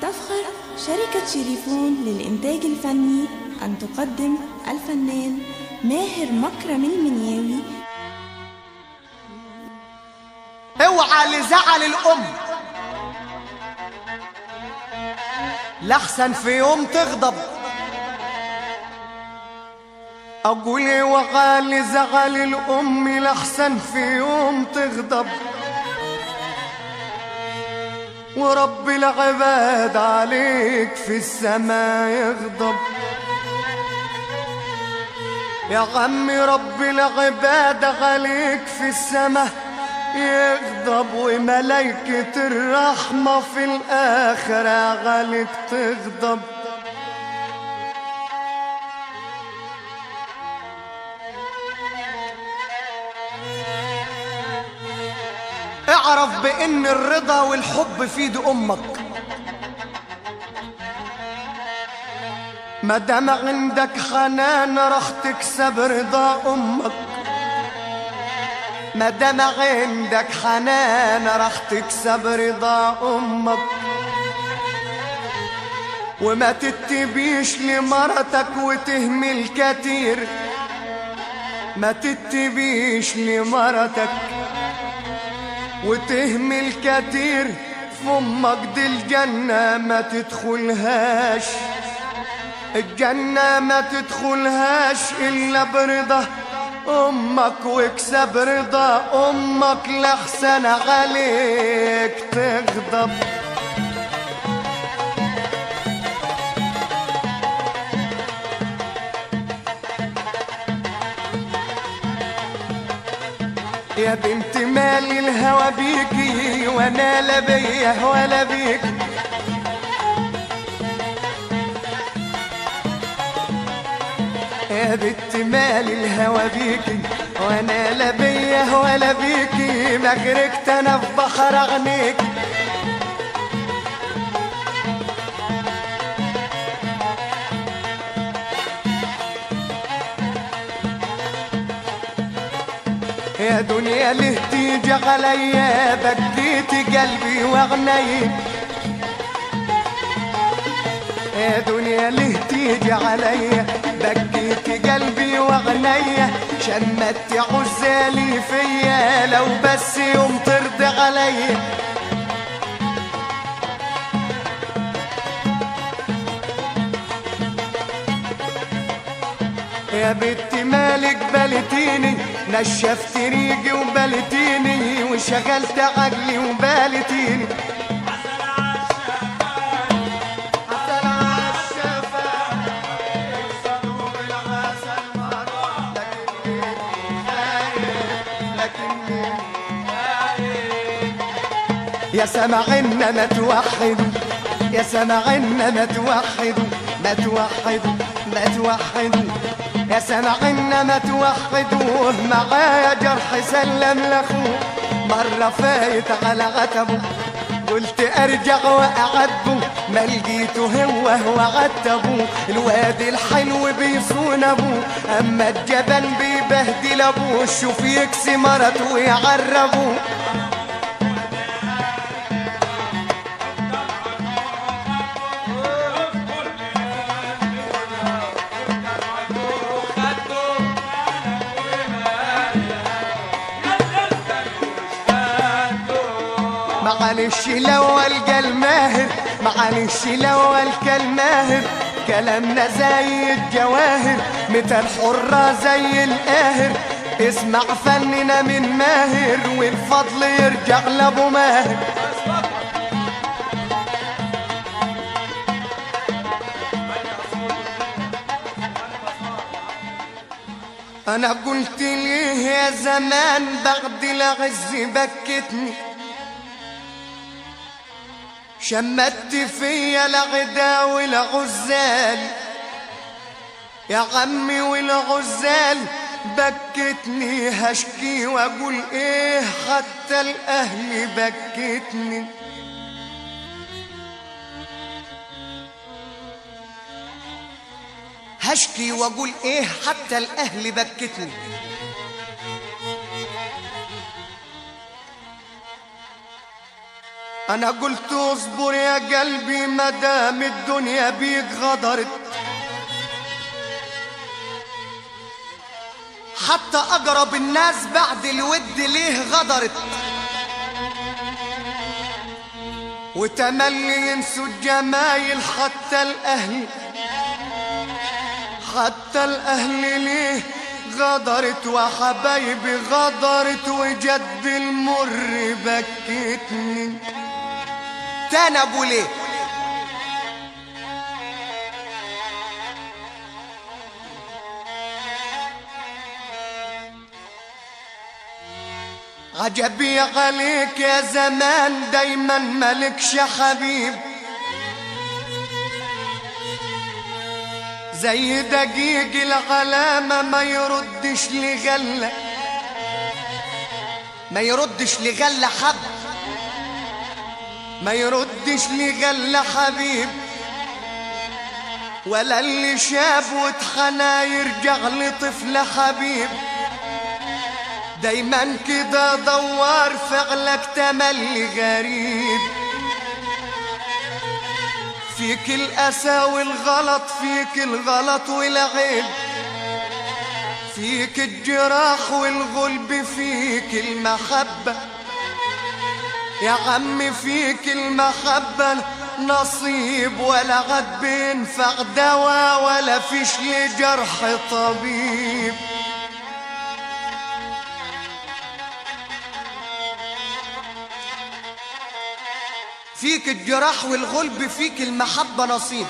تفخر شركة شريفون للإنتاج الفني أن تقدم الفنان ماهر مكرم المنياوي. اوعى لزعل الأم لحسن في يوم تغضب. أقول اوعى لزعل الأم لحسن في يوم تغضب، ورب العباد عليك في السماء يغضب. يا عمي رب العباد عليك في السماء يغضب، وملايكة الرحمة في الآخرة عليك تغضب. اعرف بان الرضا والحب في ايد امك، مادام عندك حنان رح تكسب رضا امك. مادام عندك حنان رح تكسب رضا امك. وما تتبيش لمرتك وتهمل كتير، ما تتبيش لمرتك وتهمل كتير. في امك دي الجنة ما تدخلهاش، الجنة ما تدخلهاش إلا برضا امك. واكسب رضا امك لحسن عليك تغضب. يا بنت مالي الهوى بيكي وانا لا بيه ولا بيك. يا بنت مالي الهوى بيكي وانا لا بيه ولا بيكي. ما غرقت انا في بحر اغنيك. يا دنيا ليه تيجي عليا بديت قلبي واغنيك. يا دنيا ليه تيجي عليا بكيت قلبي واغنيا. شمت عزالي فيا لو بس يوم ترضى عليا. يا بنت مالك بلتيني نشفت ريقي وبلتيني وشغلت عقلي وبالتيني. يا سمعنا ما توحدوا، يا سمعنا ما توحدوا، ما توحدوا ما توحدوا. يا سمعنا ما توحدوا. معايا جرح سلم لاخوه مرة فايت على عتبه. قلت ارجع واعاتبه ما لقيته هو عتبه. الواد الحلو بيصون ابوه اما الجبل بيبهدل ابوه. شوف يكسي مرته ويعربوه. معلش لو القى الماهر، معلش لو القى الماهر. كلامنا زي الجواهر متى الحرة زي القاهر. اسمع فننا من ماهر والفضل يرجع لابو ماهر. انا قلت ليه يا زمان بعد العز بكتني. شمت فيا العدا والعزال يا عمي والعزال بكتني. هشكي واقول ايه حتى الاهل بكتني. هشكي واقول ايه حتى الاهل بكتني. انا قلت اصبر يا قلبي مدام الدنيا بيك غدرت، حتى اقرب الناس بعد الود ليه غدرت، وتملي ينسوا الجمايل حتى الاهل، حتى الاهل ليه غدرت، وحبايبي غدرت، وجد المر بكتني. تاني ابو ليه عجبي عليك يا زمان دايما مالكش حبيب، زي دقيق العلامة ما يردش لغلة، ما يردش لغلة حب، ما يردش لغلة حبيب، ولا اللي شاب واتخنا يرجع لطفل حبيب. دايما كده دوار فعلك تملي غريب، فيك الأسى والغلط، فيك الغلط والعيب، فيك الجراح والغلب، فيك المحبة يا عم، فيك المحبة نصيب، ولا عاد بينفع دواء، ولا فيش لجرح طبيب. فيك الجراح والغلب، فيك المحبة نصيب،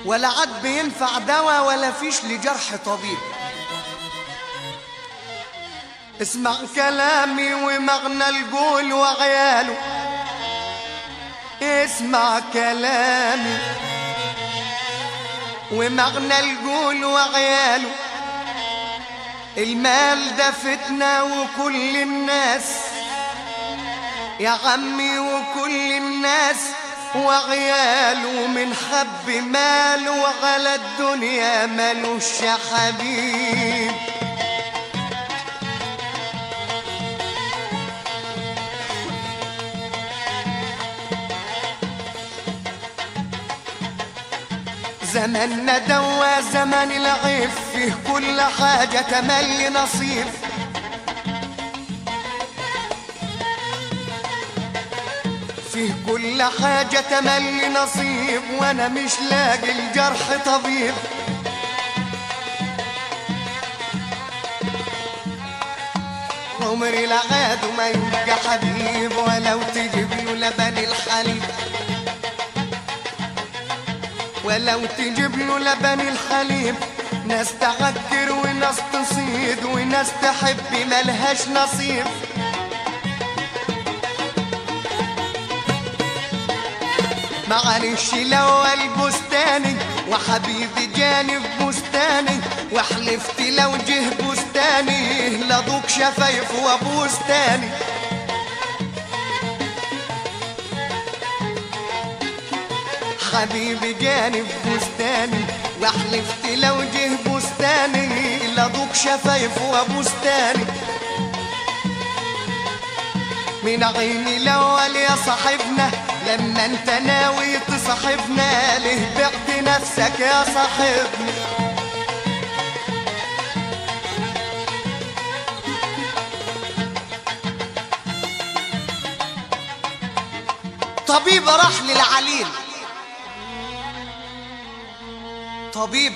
ولا عاد بينفع دواء، ولا فيش لجرح طبيب. اسمع كلامي ومغنى القول وعياله، اسمع كلامي ومغنى القول وعياله، المال ده فتنة وكل الناس يا عمي، وكل الناس وعياله من حب ماله، وعلى الدنيا مالوش حبيب. زماننا دوا زمان العيب، فيه كل حاجة تملي نصيب، فيه كل حاجة تملي نصيب، وانا مش لاقي الجرح طبيب. عمري لا عاد وما يبقى حبيب، ولو تجيب له لبن الحليب، ولو تجيب له لبن الحليب. ناس تعكر وناس تصيد، وناس تحب ملهاش نصيب. معلش لو البستاني وحبيبي جاني في بستاني، وحلفت لو جه بستاني لضوك شفايف وبستاني. حبيبي جاني في بستاني، وحلفت لو جه بستاني لضوك شفايف وبستاني. من عيني الاول يا صاحبنا، لما انت ناوي تصاحبنا، ليه بعت نفسك يا صاحبنا؟ طبيب راح للعليل، طبيب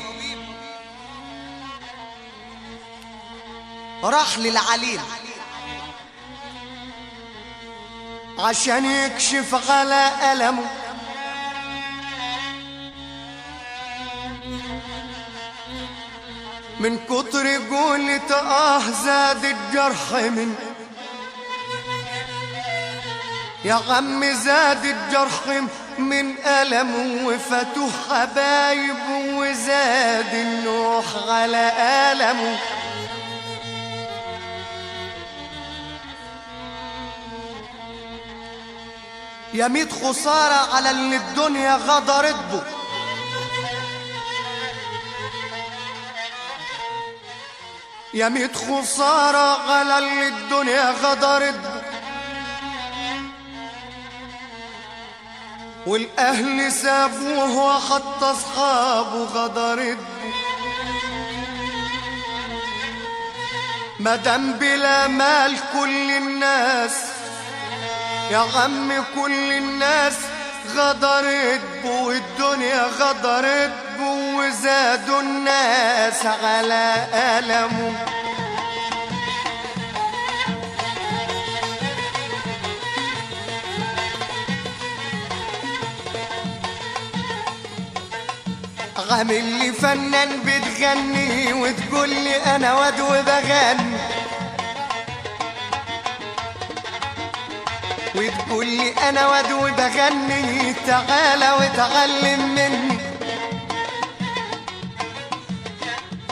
راح للعليل عشان يكشف على ألمه. من كتر قولة زاد الجرح من، يا عم زاد الجرح من ألمه، وفتوه حبايبه وزاد النوح على ألمه. يا ميت خسارة على اللي الدنيا غدرت به، يا ميت خسارة على اللي الدنيا غدرت به. والاهل سابوه وحتى اصحابه غدرت مدام بلا مال كل الناس يا عم كل الناس غدرت بو والدنيا غدرت بو وزادوا الناس على ألمه عامل لي فنان بتغني وتقول لي انا واد وبغني وتقول لي انا واد وبغني تعالى وتعلم مني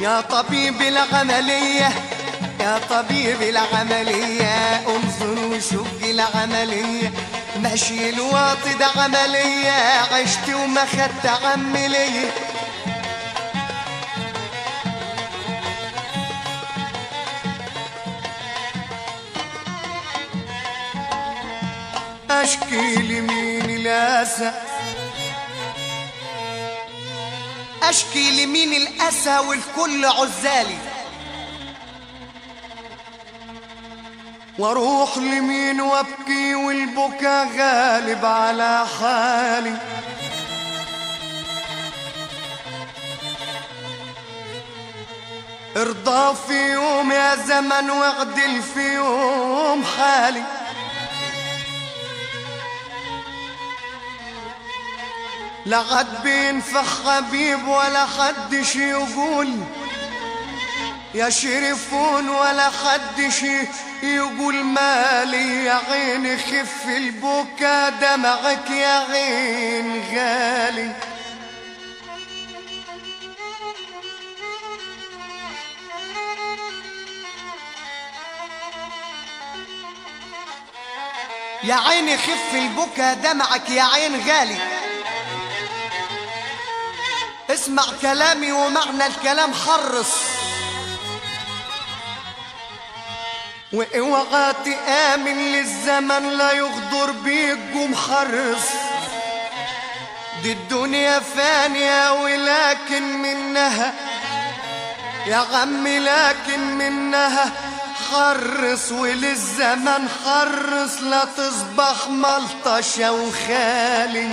يا طبيب العملية يا طبيب العملية انظر وشق العملية ماشي الواطي ده عملية عشت وما خدت عملية اشكي لمين الاسى اشكي لمين الاسى والكل عزالي واروح لمين وابكي والبكا غالب على حالي ارضى في يوم يا زمن واعدل في يوم حالي لا حد بينفع حبيب ولا حدش يقول يا شرفون ولا حدش يقول مالي يا عيني خف البكا دمعك يا عين غالي يا عيني خف البكا دمعك يا عين غالي اسمع كلامي ومعنى الكلام حرص واوعى تآمن للزمن لا يغدر بيك محرص دي الدنيا فانية ولكن منها يا عمي لكن منها حرص وللزمن حرص لا تصبح ملطشة وخالي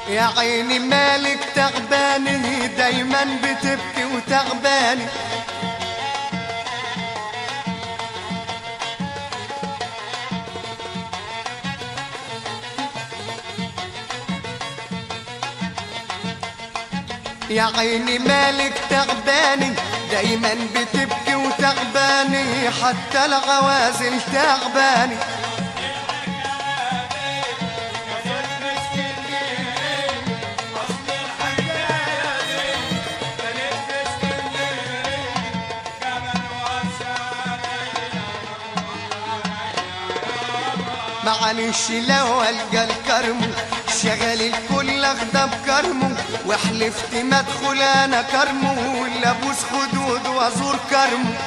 يا عيني مالك تعباني دايما بتبكي وتعباني يا عيني مالك تعباني دايما بتبكي وتعباني حتى العوازل تعباني معلش لو القى الكرم شغل الكل اخده بكرمه وحلفت ما ادخل انا كرمه ولا ابوس خدود وازور كرمه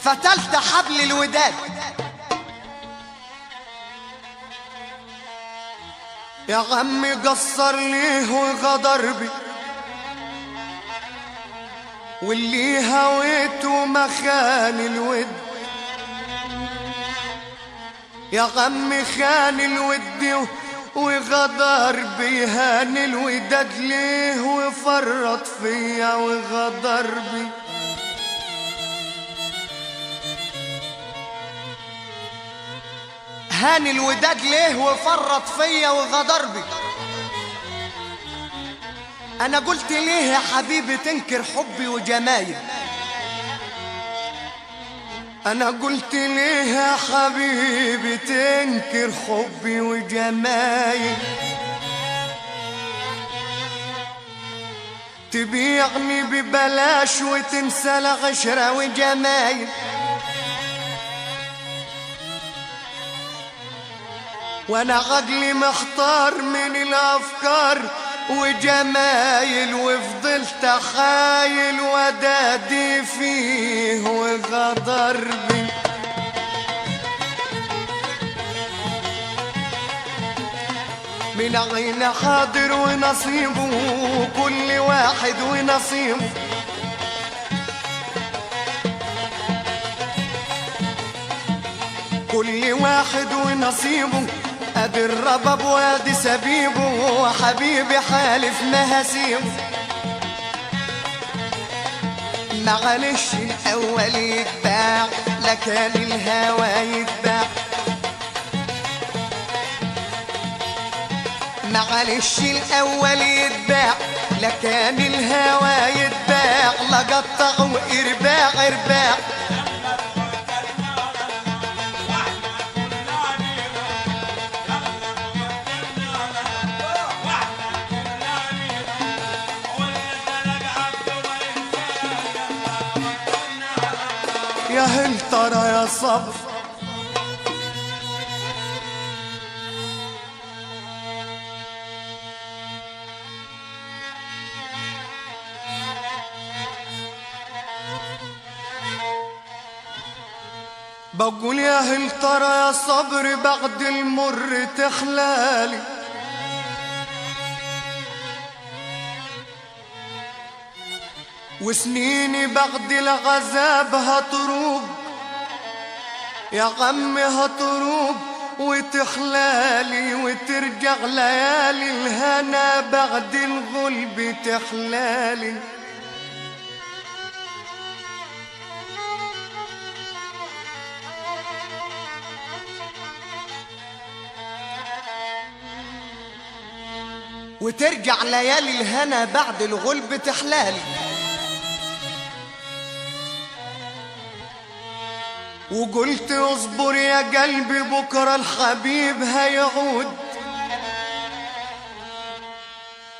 فتلت حبل الوداد يا عمي قصر ليه وغدر بي واللي هويته ما خان الود يا عمي خان الود وغدر بي هان الوداد ليه وفرط فيا وغدر بي هاني الوداد ليه وفرط فيا وغدر بي انا قلت ليه يا حبيبي تنكر حبي وجمايل أنا قلت ليه يا حبيبي تنكر حبي وجمايل، تبيعني ببلاش وتنسى العشرة وجمايل، وانا عقلي محتار من الافكار وجمايل، وفضلت اخايل ودادي فيه وغدر بي. من عين حاضر ونصيبه كل واحد ونصيبه، كل واحد ونصيبه، ادي الرباب وادي سبيبه، وحبيبي حالف ما هسيبه. معلش الاول يتباع لكان الهوى يتباع، معلش الاول يتباع لكان الهوى يتباع، لقطع وارباع ارباع. يا هل ترى يا صبر بقول يا هل ترى يا صبر بعد المر تخلالي، وسنيني بعد العذاب هتروب يا عمي هتروب، وتخلالي وترجع ليالي الهنا بعد الغلب تخلالي. وترجع ليالي الهنا بعد الغلب تحلالي. وقلت اصبر يا قلبي بكرة الحبيب هيعود،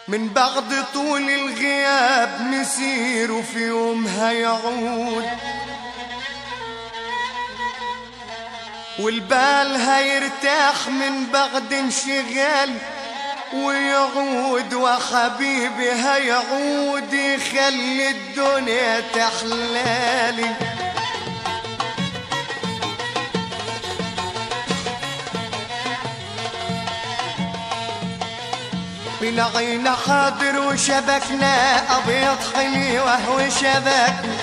من بعد طول الغياب مسير وفي يوم هيعود، والبال هيرتاح من بعد انشغال ويعود، وحبيبي هيعود يخلي الدنيا تحلالي. من عين حاضر وشبكنا ابيض حلي وهو شبكنا،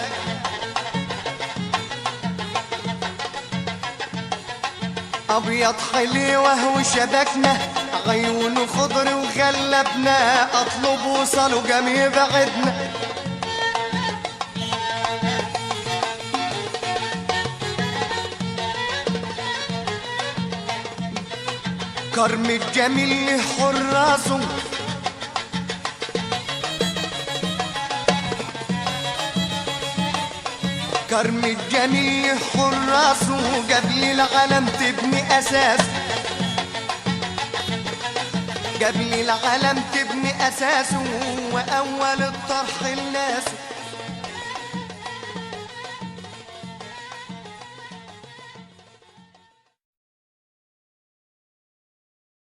ابيض حلي وهو شبكنا، عيون خضر وغلبنا، اطلب وصلوا جميع بعدنا. كرم الجميل له حراسه، كرم الجميل حراسه، قبل العالم تبني اساس، قبل العالم تبني اساسه، واول الطرح الناس